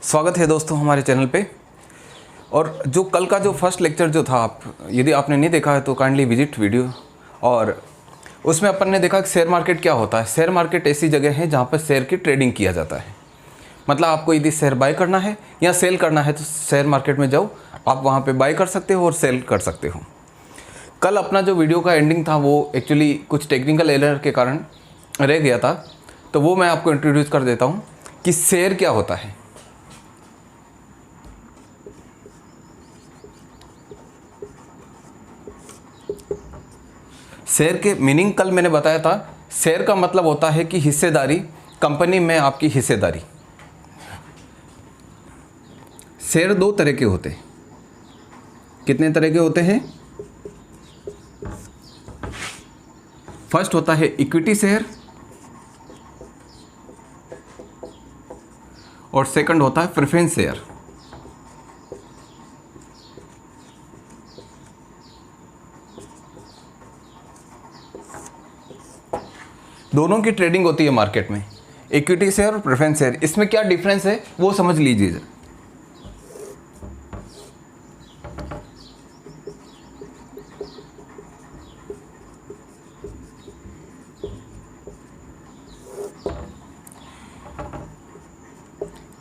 स्वागत है दोस्तों हमारे चैनल पे। और जो कल का जो फर्स्ट लेक्चर जो था, यदि आपने नहीं देखा है तो काइंडली विजिट वीडियो। और उसमें अपन ने देखा कि शेयर मार्केट क्या होता है। शेयर मार्केट ऐसी जगह है जहाँ पर शेयर की ट्रेडिंग किया जाता है। मतलब आपको यदि शेयर बाय करना है या सेल करना है तो शेयर मार्केट में जाओ, आप वहाँ पर बाय कर सकते हो और सेल कर सकते हो। कल अपना जो वीडियो का एंडिंग था वो एक्चुअली कुछ टेक्निकल एरर के कारण रह गया था, तो वो मैं आपको इंट्रोड्यूस कर देता हूँ कि शेयर क्या होता है। शेयर के मीनिंग कल मैंने बताया था। शेयर का मतलब होता है कि हिस्सेदारी, कंपनी में आपकी हिस्सेदारी। शेयर दो तरह के होते हैं। कितने तरह के होते हैं? फर्स्ट होता है इक्विटी शेयर और सेकंड होता है प्रेफरेंस शेयर। दोनों की ट्रेडिंग होती है मार्केट में, इक्विटी शेयर और प्रेफरेंस शेयर। इसमें क्या डिफरेंस है वो समझ लीजिए।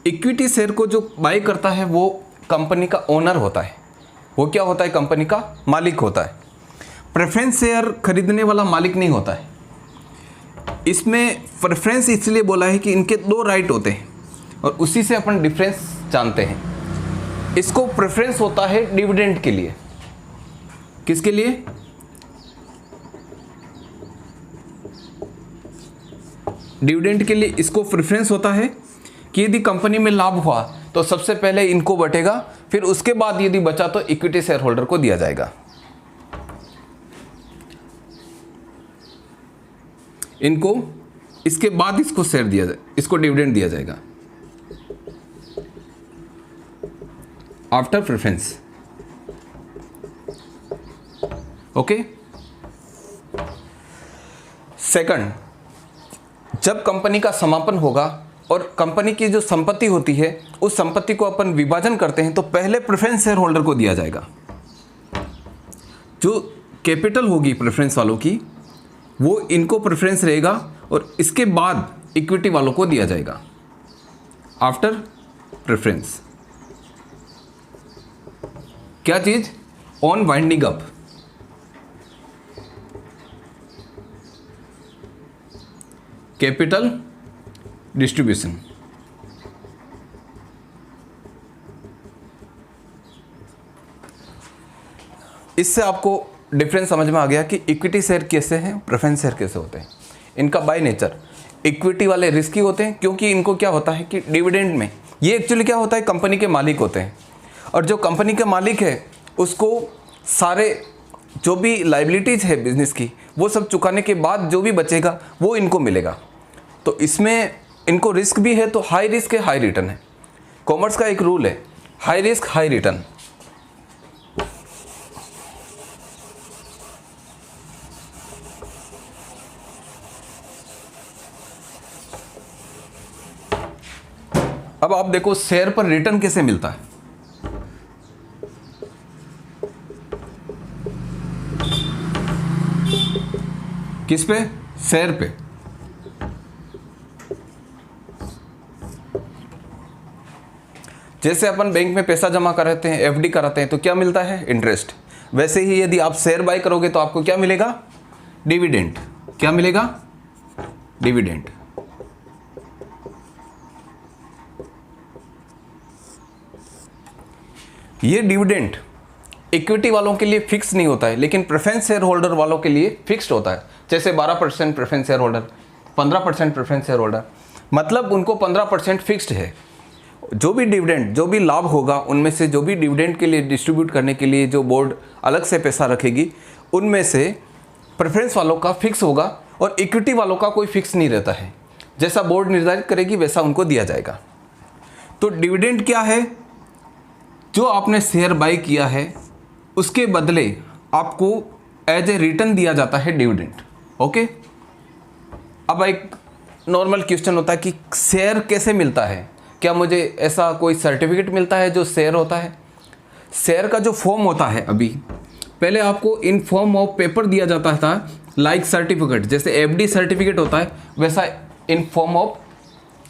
इक्विटी शेयर को जो बाय करता है वो कंपनी का ओनर होता है। वो क्या होता है? कंपनी का मालिक होता है। प्रेफरेंस शेयर खरीदने वाला मालिक नहीं होता है। इसमें प्रेफरेंस इसलिए बोला है कि इनके दो राइट होते हैं और उसी से अपन डिफरेंस जानते हैं। इसको प्रेफरेंस होता है डिविडेंड के लिए। किसके लिए? डिविडेंड के लिए इसको प्रेफरेंस होता है कि यदि कंपनी में लाभ हुआ तो सबसे पहले इनको बटेगा, फिर उसके बाद यदि बचा तो इक्विटी शेयर होल्डर को दिया जाएगा। इनको इसके बाद इसको शेयर दिया जाए, इसको डिविडेंड दिया जाएगा आफ्टर प्रेफरेंस। ओके। सेकंड, जब कंपनी का समापन होगा और कंपनी की जो संपत्ति होती है उस संपत्ति को अपन विभाजन करते हैं तो पहले प्रेफरेंस शेयर होल्डर को दिया जाएगा। जो कैपिटल होगी प्रेफरेंस वालों की वो इनको प्रेफरेंस रहेगा और इसके बाद इक्विटी वालों को दिया जाएगा आफ्टर प्रेफरेंस। क्या चीज? On winding up. Capital distribution. इससे आपको डिफरेंस समझ में आ गया कि इक्विटी शेयर कैसे हैं, प्रेफरेंस शेयर कैसे होते हैं। इनका बाय नेचर इक्विटी वाले रिस्की होते हैं क्योंकि इनको क्या होता है कि डिविडेंड में ये एक्चुअली क्या होता है, कंपनी के मालिक होते हैं और जो कंपनी के मालिक है उसको सारे जो भी लाइबिलिटीज़ है बिजनेस की वो सब चुकाने के बाद जो भी बचेगा वो इनको मिलेगा। तो इसमें इनको रिस्क भी है, तो हाई रिस्क है हाई रिटर्न है। कॉमर्स का एक रूल है, हाई रिस्क हाई रिटर्न। अब आप देखो शेयर पर रिटर्न कैसे मिलता है। किस पे? शेयर पे। जैसे अपन बैंक में पैसा जमा कराते हैं, एफडी कराते हैं तो क्या मिलता है? इंटरेस्ट। वैसे ही यदि आप शेयर बाय करोगे तो आपको क्या मिलेगा? डिविडेंड। क्या मिलेगा? डिविडेंड। ये डिविडेंड इक्विटी वालों के लिए फिक्स नहीं होता है, लेकिन प्रेफरेंस शेयर होल्डर वालों के लिए फिक्स्ड होता है। जैसे 12% preference share holder, 15% preference share holder, मतलब उनको 15% फिक्स्ड है। जो भी डिविडेंड, जो भी लाभ होगा उनमें से जो भी डिविडेंड के लिए डिस्ट्रीब्यूट करने के लिए जो बोर्ड अलग से पैसा रखेगी उनमें से प्रेफरेंस वालों का फिक्स होगा और इक्विटी वालों का कोई फिक्स नहीं रहता है। जैसा बोर्ड निर्धारित करेगी वैसा उनको दिया जाएगा। तो डिविडेंड क्या है? जो आपने शेयर बाय किया है उसके बदले आपको एज ए रिटर्न दिया जाता है डिविडेंड। ओके। अब एक नॉर्मल क्वेश्चन होता है कि शेयर कैसे मिलता है? क्या मुझे ऐसा कोई सर्टिफिकेट मिलता है जो शेयर होता है? शेयर का जो फॉर्म होता है, अभी पहले आपको इन फॉर्म ऑफ पेपर दिया जाता था, लाइक सर्टिफिकेट, जैसे एफडी सर्टिफिकेट होता है वैसा इन फॉर्म ऑफ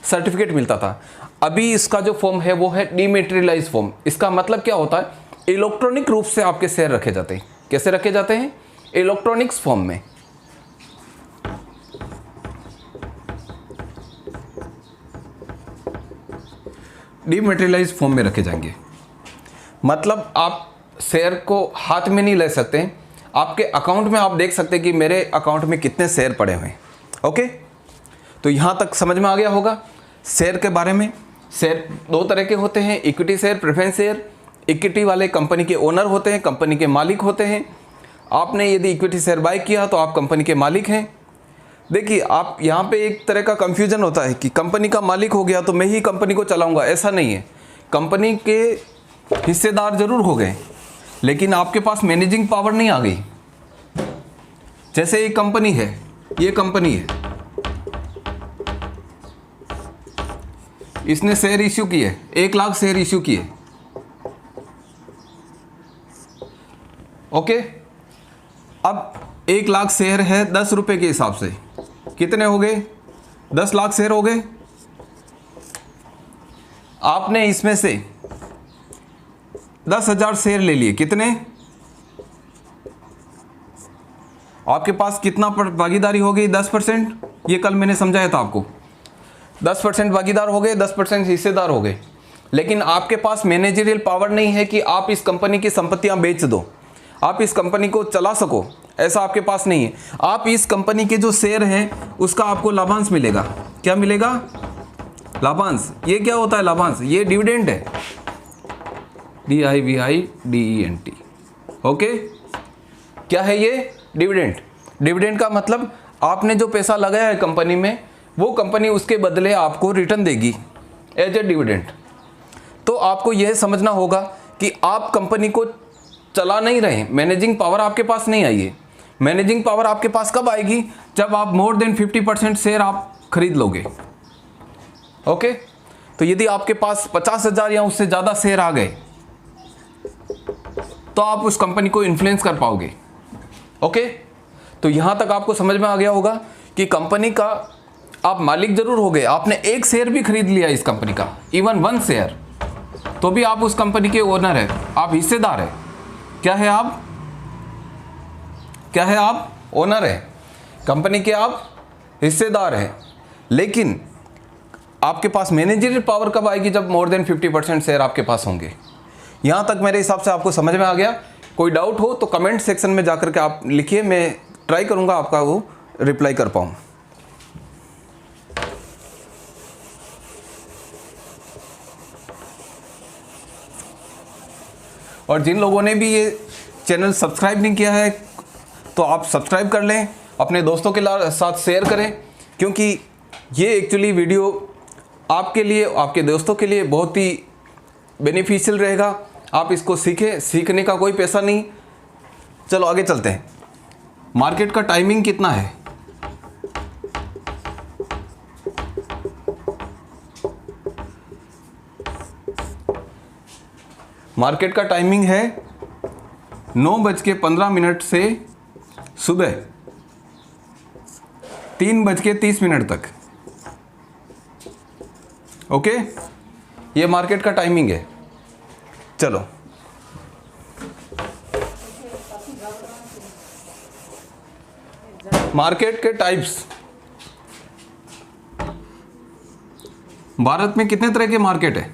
सर्टिफिकेट मिलता था। अभी इसका जो फॉर्म है वो है डीमेटेरियलाइज फॉर्म। इसका मतलब क्या होता है? इलेक्ट्रॉनिक रूप से आपके शेयर रखे जाते हैं। कैसे रखे जाते हैं? इलेक्ट्रॉनिक्स फॉर्म में। डीमेटेरियलाइज फॉर्म में रखे जाएंगे। मतलब आप शेयर को हाथ में नहीं ले सकते, आपके अकाउंट में आप देख सकते हैं कि मेरे अकाउंट में कितने शेयर पड़े हुए हैं। ओके, तो यहाँ तक समझ में आ गया होगा शेयर के बारे में। शेयर दो तरह के होते हैं, equity share, preference share. Equity वाले कंपनी के ओनर होते हैं, कंपनी के मालिक होते हैं। आपने यदि इक्विटी शेयर बाय किया तो आप कंपनी के मालिक हैं। देखिए, आप यहाँ पे एक तरह का कंफ्यूजन होता है कि कंपनी का मालिक हो गया तो मैं ही कंपनी को चलाऊंगा। ऐसा नहीं है। कंपनी के हिस्सेदार जरूर हो गए, लेकिन आपके पास मैनेजिंग पावर नहीं आ गई। जैसे एक कंपनी है, ये कंपनी है, इसने शेयर इश्यू किए, 1 लाख शेयर इश्यू किए। ओके, अब 1 लाख शेयर है 10 रुपए के हिसाब से, कितने हो गए? 10 लाख शेयर हो गए। आपने इसमें से 10,000 शेयर ले लिए, कितने? आपके पास कितना भागीदारी हो गई? 10%। ये कल मैंने समझाया था आपको। 10% भागीदार हो गए, 10% हिस्सेदार हो गए। लेकिन आपके पास मैनेजरियल पावर नहीं है कि आप इस कंपनी की संपत्तियां बेच दो, आप इस कंपनी को चला सको, ऐसा आपके पास नहीं है। आप इस कंपनी के जो शेयर हैं उसका आपको लाभांश मिलेगा। क्या मिलेगा? लाभांश। ये क्या होता है लाभांश? ये डिविडेंड है, DIVIDENT। ओके, क्या है ये? डिविडेंड। डिविडेंड का मतलब आपने जो पैसा लगाया है कंपनी में, वो कंपनी उसके बदले आपको रिटर्न देगी एज ए डिविडेंड। तो आपको यह समझना होगा कि आप कंपनी को चला नहीं रहे, मैनेजिंग पावर आपके पास नहीं आई है। मैनेजिंग पावर आपके पास कब आएगी? जब आप मोर देन 50% शेयर आप खरीद लोगे। ओके, तो यदि आपके पास 50,000 या उससे ज़्यादा शेयर आ गए तो आप उस कंपनी को इन्फ्लुएंस कर पाओगे। ओके, तो यहाँ तक आपको समझ में आ गया होगा कि कंपनी का आप मालिक जरूर हो गए, आपने 1 शेयर भी खरीद लिया इस कंपनी का, इवन 1 शेयर, तो भी आप उस कंपनी के ओनर है, आप हिस्सेदार है। क्या है आप? क्या है आप? ओनर है कंपनी के, आप हिस्सेदार हैं। लेकिन आपके पास मैनेजरियल पावर कब आएगी? जब मोर देन 50% शेयर आपके पास होंगे। यहाँ तक मेरे हिसाब से आपको समझ में आ गया। कोई डाउट हो तो कमेंट सेक्शन में जाकर के आप लिखिए, मैं ट्राई करूँगा आपका वो रिप्लाई कर पाऊँ। और जिन लोगों ने भी ये चैनल सब्सक्राइब नहीं किया है तो आप सब्सक्राइब कर लें, अपने दोस्तों के साथ शेयर करें, क्योंकि ये एक्चुअली वीडियो आपके लिए, आपके दोस्तों के लिए बहुत ही बेनिफिशियल रहेगा। आप इसको सीखें, सीखने का कोई पैसा नहीं। चलो आगे चलते हैं। मार्केट का टाइमिंग कितना है? मार्केट का टाइमिंग है 9:15 से सुबह 3:30 तक। ओके, ये मार्केट का टाइमिंग है। चलो, मार्केट के टाइप्स। भारत में कितने तरह के मार्केट है?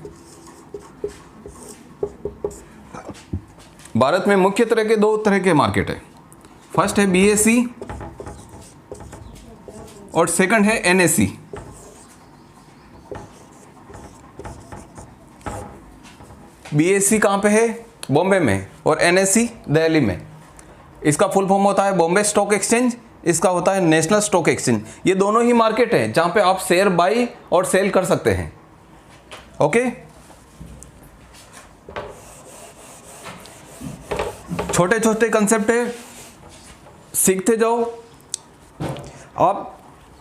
भारत में मुख्य तरह के 2 तरह के मार्केट है। फर्स्ट है BSE और सेकंड है NSE। BSE कहाँ पे है? बॉम्बे में। और NSE दिल्ली में। इसका फुल फॉर्म होता है बॉम्बे स्टॉक एक्सचेंज, इसका होता है नेशनल स्टॉक एक्सचेंज। ये दोनों ही मार्केट है जहाँ पे आप शेयर बाई और सेल कर सकते हैं। ओके, छोटे छोटे कंसेप्ट है, सीखते जाओ आप।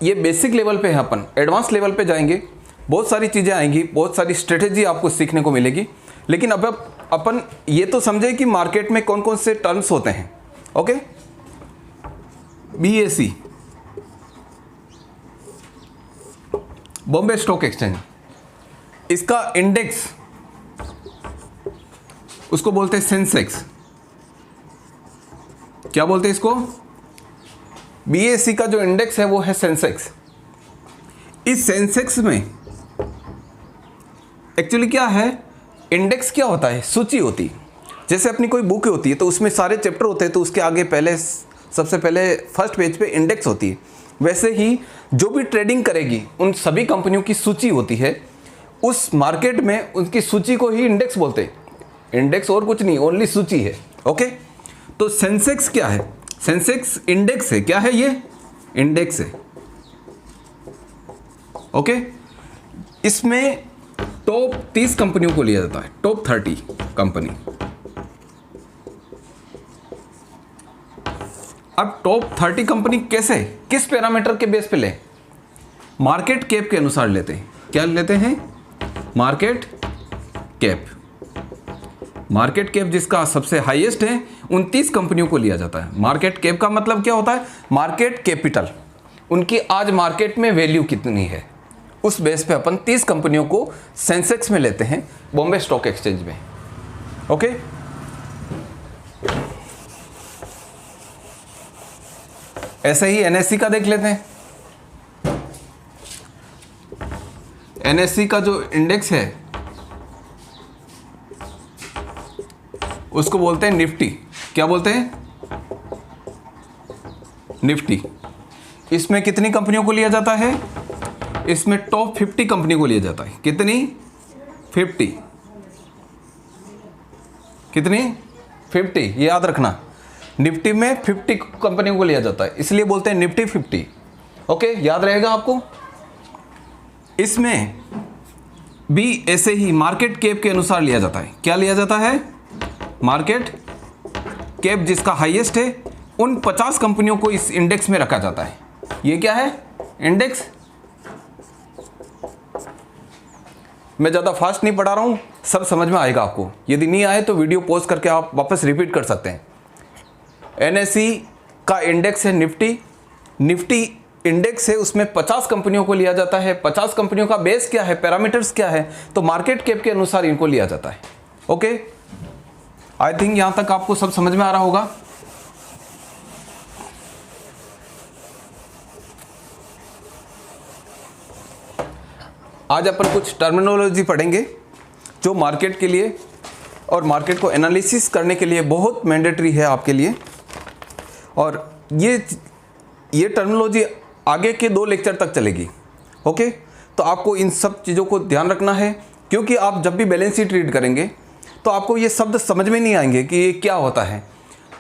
ये बेसिक लेवल पे है, अपन एडवांस लेवल पे जाएंगे बहुत सारी चीज़ें आएंगी, बहुत सारी स्ट्रेटेजी आपको सीखने को मिलेगी। लेकिन अब अपन ये तो समझे कि मार्केट में कौन कौन से टर्म्स होते हैं। Okay, BSE, Bombay stock exchange, इसका इंडेक्स उसको बोलते हैं सेंसेक्स। क्या बोलते हैं इसको? BSE का जो इंडेक्स है वो है सेंसेक्स। इस सेंसेक्स में एक्चुअली क्या है, इंडेक्स क्या होता है, सूची होती है। जैसे अपनी कोई बुक होती है तो उसमें सारे चैप्टर होते हैं, तो उसके आगे पहले सबसे पहले फर्स्ट पेज पे इंडेक्स होती है। वैसे ही जो भी ट्रेडिंग करेगी उन सभी कंपनियों की सूची होती है। उस मार्केट में उनकी सूची को ही इंडेक्स बोलते हैं। इंडेक्स और कुछ नहीं, ओनली सूची है। ओके, तो सेंसेक्स क्या है? सेंसेक्स इंडेक्स है। क्या है ये? इंडेक्स है। ओके, इसमें टॉप 30 कंपनियों को लिया जाता है, टॉप 30 कंपनी। अब टॉप 30 कंपनी कैसे, किस पैरामीटर के बेस पे ले? मार्केट कैप के अनुसार लेते हैं। क्या लेते हैं? Market cap. मार्केट कैप जिसका सबसे हाईएस्ट है, 29 कंपनियों को लिया जाता है। मार्केट कैप का मतलब क्या होता है? मार्केट कैपिटल, उनकी आज मार्केट में वैल्यू कितनी है, उस बेस पे अपन 30 कंपनियों को सेंसेक्स में लेते हैं, बॉम्बे स्टॉक एक्सचेंज में। ओके, ऐसे ही NSE का देख लेते हैं। NSE का जो इंडेक्स है उसको बोलते हैं निफ्टी। क्या बोलते हैं? निफ्टी। इसमें कितनी कंपनियों को लिया जाता है? इसमें टॉप 50 कंपनी को लिया जाता है। कितनी? 50। कितनी? 50। ये याद रखना, निफ्टी में 50 कंपनियों को लिया जाता है, इसलिए बोलते हैं निफ्टी 50। ओके, याद रहेगा आपको। इसमें भी ऐसे ही मार्केट कैप के अनुसार लिया जाता है। क्या लिया जाता है? मार्केट कैप जिसका हाईएस्ट है, उन 50 कंपनियों को इस इंडेक्स में रखा जाता है। ये क्या है? इंडेक्स। मैं ज़्यादा फास्ट नहीं पढ़ा रहा हूँ, सब समझ में आएगा आपको। यदि नहीं आए तो वीडियो पॉज करके आप वापस रिपीट कर सकते हैं। NSE का इंडेक्स है निफ्टी। निफ्टी इंडेक्स है, उसमें 50 कंपनियों को लिया जाता है। 50 कंपनियों का बेस क्या है, पैरामीटर्स क्या है, तो मार्केट कैप के अनुसार इनको लिया जाता है। ओके, आई थिंक यहां तक आपको सब समझ में आ रहा होगा। आज अपन कुछ टर्मिनोलॉजी पढ़ेंगे जो मार्केट के लिए और मार्केट को एनालिसिस करने के लिए बहुत मैंडेटरी है आपके लिए। और ये टर्मिनोलॉजी आगे के 2 लेक्चर तक चलेगी। ओके, तो आपको इन सब चीज़ों को ध्यान रखना है, क्योंकि आप जब भी बैलेंस शीट रीड करेंगे तो आपको ये शब्द समझ में नहीं आएंगे कि ये क्या होता है।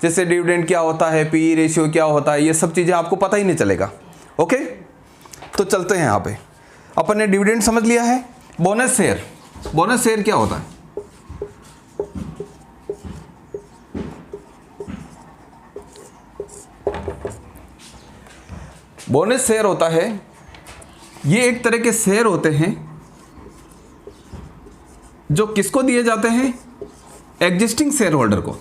जैसे डिविडेंड क्या होता है, PE रेशियो क्या होता है, ये सब चीज़ें आपको पता ही नहीं चलेगा। ओके, तो चलते हैं। यहाँ पे अपन ने डिविडेंड समझ लिया है। बोनस शेयर, बोनस शेयर क्या होता है? बोनस शेयर होता है, ये एक तरह के शेयर होते हैं जो किसको दिए जाते हैं? एग्जिस्टिंग शेयर होल्डर को।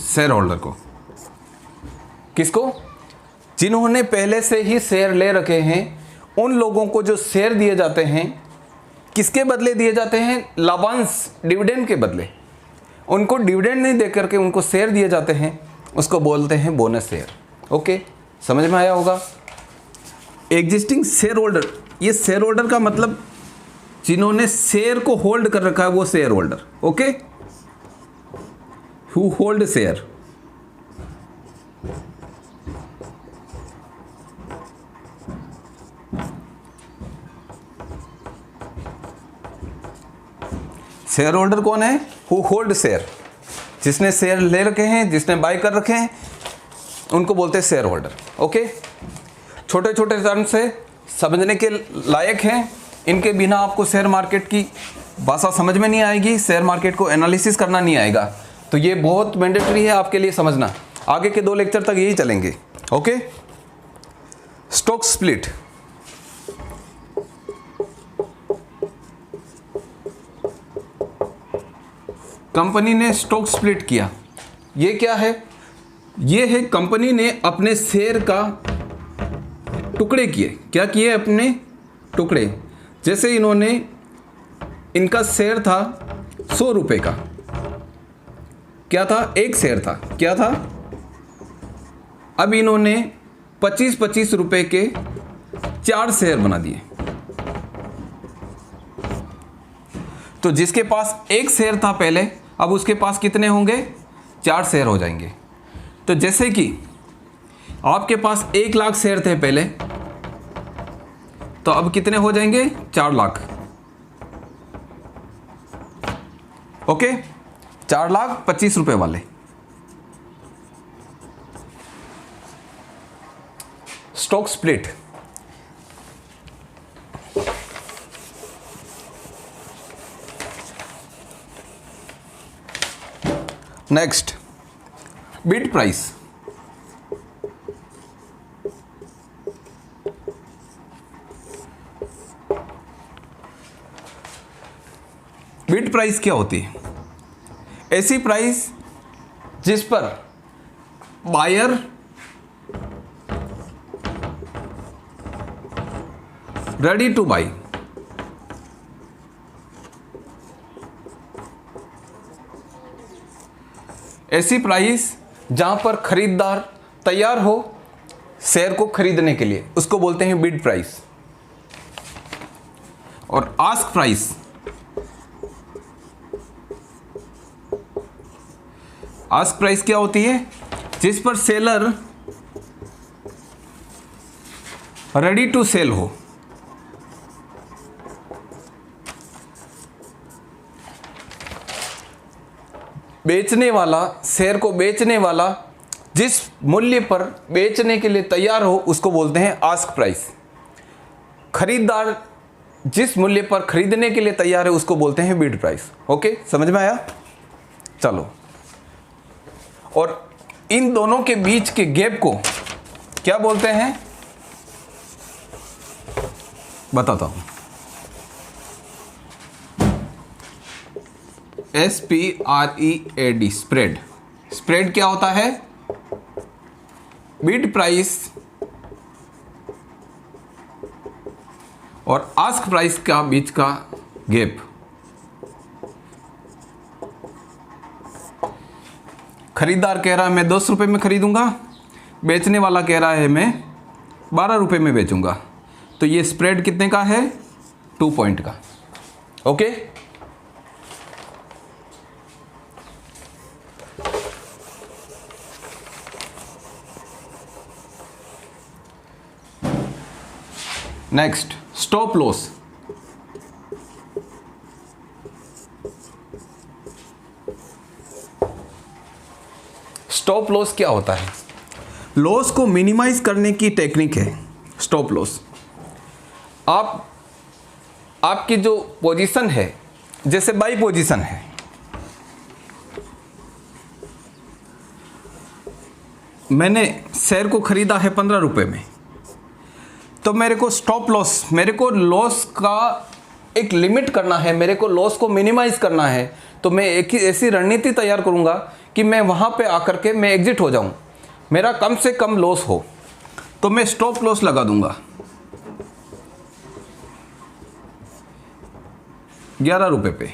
शेयर होल्डर को, किसको? जिन्होंने पहले से ही शेयर ले रखे हैं, उन लोगों को जो शेयर दिए जाते हैं, किसके बदले दिए जाते हैं? लाभांश, डिविडेंड के बदले। उनको डिविडेंड नहीं दे करके उनको शेयर दिए जाते हैं, उसको बोलते हैं बोनस शेयर। ओके, समझ में आया होगा। एग्जिस्टिंग शेयर होल्डर, ये शेयर होल्डर का मतलब जिन्होंने शेयर को होल्ड कर रखा है वो share holder. Okay, who hold share. Share holder कौन है? Who hold share. जिसने शेयर ले रखे हैं, जिसने बाय कर रखे हैं, उनको बोलते हैं शेयर होल्डर। ओके, छोटे छोटे टर्म से समझने के लायक हैं, इनके बिना आपको शेयर मार्केट की भाषा समझ में नहीं आएगी, शेयर मार्केट को एनालिसिस करना नहीं आएगा। तो ये बहुत मैंडेटरी है आपके लिए समझना। आगे के 2 लेक्चर तक यही चलेंगे। ओके, स्टॉक स्प्लिट, कंपनी ने स्टॉक स्प्लिट किया। ये क्या है? ये है कंपनी ने अपने शेयर का टुकड़े किए। क्या किए? अपने टुकड़े। जैसे इन्होंने, इनका शेयर था 100 रुपये का, क्या था? एक शेयर था, क्या था? अब इन्होंने 25-25 रुपये के 4 शेयर बना दिए। तो जिसके पास एक शेयर था पहले, अब उसके पास कितने होंगे? 4 शेयर हो जाएंगे। तो जैसे कि आपके पास 1 लाख शेयर थे पहले, तो अब कितने हो जाएंगे? 4 लाख। ओके, 4 लाख 25 रुपए वाले। Stock split. Next, bid price. Bid price क्या होती है? ऐसी प्राइस जिस पर बायर रेडी टू बाई, ऐसी प्राइस जहां पर खरीदार तैयार हो शेयर को खरीदने के लिए, उसको बोलते हैं बिड प्राइस। और आस्क प्राइस, आस्क प्राइस क्या होती है? जिस पर सेलर रेडी टू सेल हो। बेचने वाला, शेयर को बेचने वाला जिस मूल्य पर बेचने के लिए तैयार हो उसको बोलते हैं आस्क प्राइस। खरीदार जिस मूल्य पर खरीदने के लिए तैयार है उसको बोलते हैं बिड प्राइस। ओके, समझ में आया? चलो, और इन दोनों के बीच के गैप को क्या बोलते हैं? बताता हूं। SPREAD, spread. स्प्रेड क्या होता है? बिड प्राइस और आस्क प्राइस का बीच का गैप। खरीदार कह रहा है मैं 10 रुपये में खरीदूंगा, बेचने वाला कह रहा है मैं 12 रुपये में बेचूंगा। तो ये स्प्रेड कितने का है? 2 पॉइंट का। Okay, next, stop loss. Stop loss क्या होता है? लॉस को मिनिमाइज करने की टेक्निक है स्टॉप लॉस। आपकी जो पोजीशन है, जैसे बाई पोजीशन है, मैंने शेयर को खरीदा है 15 रुपये में, तो मेरे को स्टॉप लॉस, मेरे को लॉस का एक लिमिट करना है, मेरे को लॉस को मिनिमाइज करना है। तो मैं एक ऐसी रणनीति तैयार करूंगा कि मैं वहां पे आकर के मैं एग्जिट हो जाऊं, मेरा कम से कम लॉस हो। तो मैं स्टॉप लॉस लगा दूंगा 11 रुपये पे।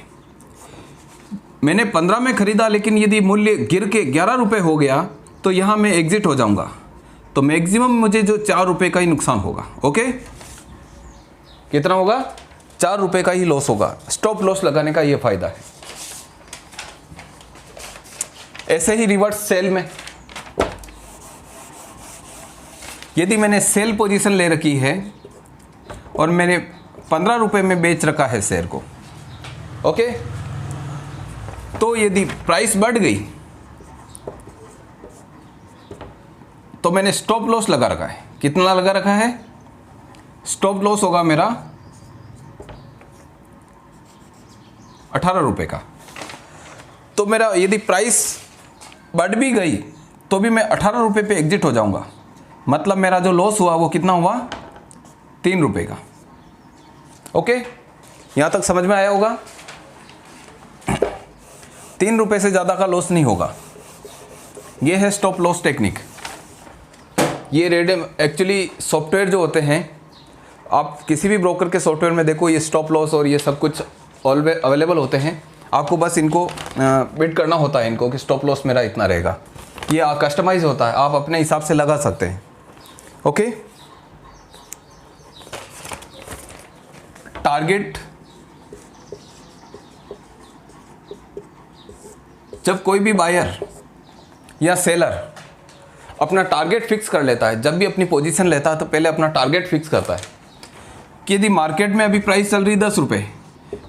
मैंने 15 में खरीदा, लेकिन यदि मूल्य गिर के 11 रुपये हो गया तो यहां मैं एग्जिट हो जाऊंगा। तो मैक्सिमम मुझे जो 4 रुपये का ही नुकसान होगा। ओके, कितना होगा? 4 रुपये का ही लॉस होगा। स्टॉप लॉस लगाने का ये फायदा है। ऐसे ही रिवर्स सेल में, यदि मैंने सेल पोजीशन ले रखी है और मैंने 15 रुपये में बेच रखा है शेयर को, ओके, तो यदि प्राइस बढ़ गई तो मैंने स्टॉप लॉस लगा रखा है। कितना लगा रखा है? स्टॉप लॉस होगा मेरा 18 रुपये का। तो मेरा यदि प्राइस बढ़ भी गई तो भी मैं 18 रुपये पे एग्जिट हो जाऊंगा। मतलब मेरा जो लॉस हुआ वो कितना हुआ, 3 रुपये का। ओके, यहाँ तक समझ में आया होगा। 3 रुपये से ज़्यादा का लॉस नहीं होगा। ये है स्टॉप लॉस टेक्निक। ये रेडियम एक्चुअली सॉफ्टवेयर जो होते हैं, आप किसी भी ब्रोकर के सॉफ्टवेयर में देखो, ये स्टॉप लॉस और ये सब कुछ ऑलवेज अवेलेबल होते हैं। आपको बस इनको बिट करना होता है इनको कि स्टॉप लॉस मेरा इतना रहेगा। ये कस्टमाइज होता है, आप अपने हिसाब से लगा सकते हैं। ओके, टारगेट, जब कोई भी बायर या सेलर अपना टारगेट फिक्स कर लेता है, जब भी अपनी पोजीशन लेता है तो पहले अपना टारगेट फिक्स करता है कि यदि मार्केट में अभी प्राइस चल रही 10 रुपये,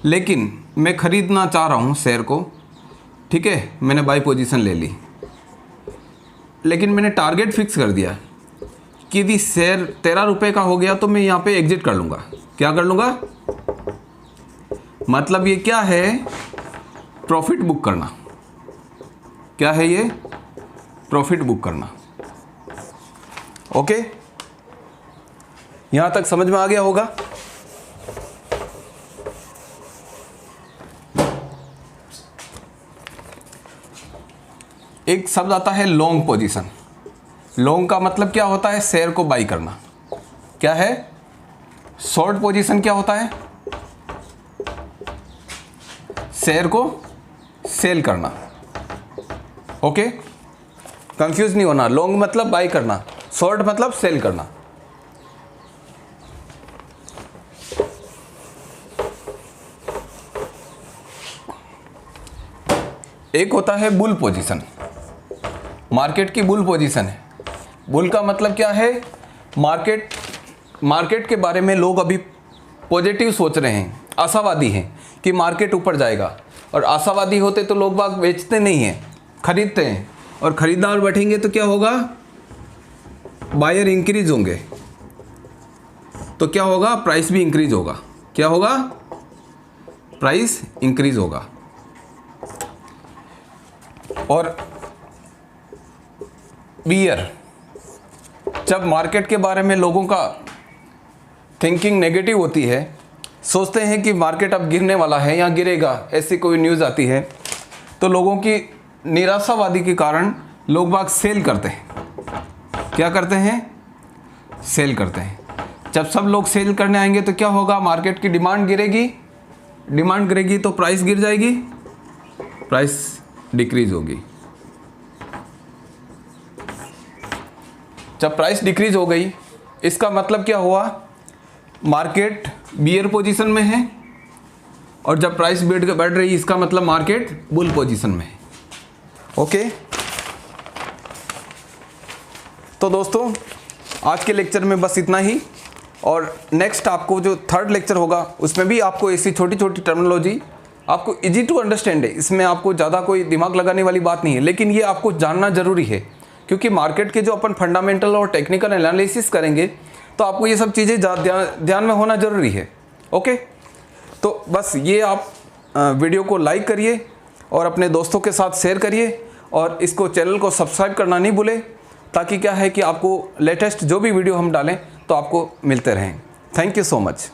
लेकिन मैं ख़रीदना चाह रहा हूँ शेयर को, ठीक है, मैंने बाई पोजीशन ले ली, लेकिन मैंने टारगेट फिक्स कर दिया कि यदि शेयर 13 रुपये का हो गया तो मैं यहाँ पे एग्जिट कर लूँगा। क्या कर लूँगा, मतलब ये क्या है, प्रॉफिट बुक करना। क्या है ये, प्रॉफिट बुक करना। ओके, यहाँ तक समझ में आ गया होगा। एक शब्द आता है लॉन्ग पोजीशन। लॉन्ग का मतलब क्या होता है, शेयर को बाई करना। क्या है, शॉर्ट पोजीशन क्या होता है, शेयर को सेल करना। ओके, कंफ्यूज नहीं होना। लॉन्ग मतलब बाई करना, शॉर्ट मतलब सेल करना। एक होता है बुल पोजीशन। मार्केट की बुल पोजीशन है। बुल का मतलब क्या है, मार्केट के बारे में लोग अभी पॉजिटिव सोच रहे हैं, आशावादी हैं कि मार्केट ऊपर जाएगा। और आशावादी होते तो लोग बाग बेचते नहीं हैं, खरीदते हैं। और ख़रीदार बैठेंगे तो क्या होगा, बायर इंक्रीज होंगे, तो क्या होगा, प्राइस भी इंक्रीज होगा। क्या होगा, प्राइस इंक्रीज होगा। और बियर, जब मार्केट के बारे में लोगों का थिंकिंग नेगेटिव होती है, सोचते हैं कि मार्केट अब गिरने वाला है या गिरेगा, ऐसी कोई न्यूज़ आती है, तो लोगों की निराशावादी के कारण लोग बाग सेल करते हैं। क्या करते हैं, सेल करते हैं। जब सब लोग सेल करने आएंगे तो क्या होगा, मार्केट की डिमांड गिरेगी। डिमांड गिरेगी तो प्राइस गिर जाएगी, प्राइस डिक्रीज होगी। जब प्राइस डिक्रीज हो गई, इसका मतलब क्या हुआ, मार्केट बियर पोजीशन में है। और जब प्राइस बढ़ रही, इसका मतलब मार्केट बुल पोजीशन में है। ओके, तो दोस्तों आज के लेक्चर में बस इतना ही। और नेक्स्ट आपको जो थर्ड लेक्चर होगा उसमें भी आपको ऐसी छोटी छोटी टर्मिनोलॉजी आपको इजी टू अंडरस्टैंड है। इसमें आपको ज़्यादा कोई दिमाग लगाने वाली बात नहीं है, लेकिन ये आपको जानना ज़रूरी है, क्योंकि मार्केट के जो अपन फंडामेंटल और टेक्निकल एनालिसिस करेंगे तो आपको ये सब चीज़ें ध्यान में होना ज़रूरी है। ओके, तो बस ये आप वीडियो को लाइक करिए और अपने दोस्तों के साथ शेयर करिए, और इसको चैनल को सब्सक्राइब करना नहीं भूलें, ताकि क्या है कि आपको लेटेस्ट जो भी वीडियो हम डालें तो आपको मिलते रहें। Thank you so much.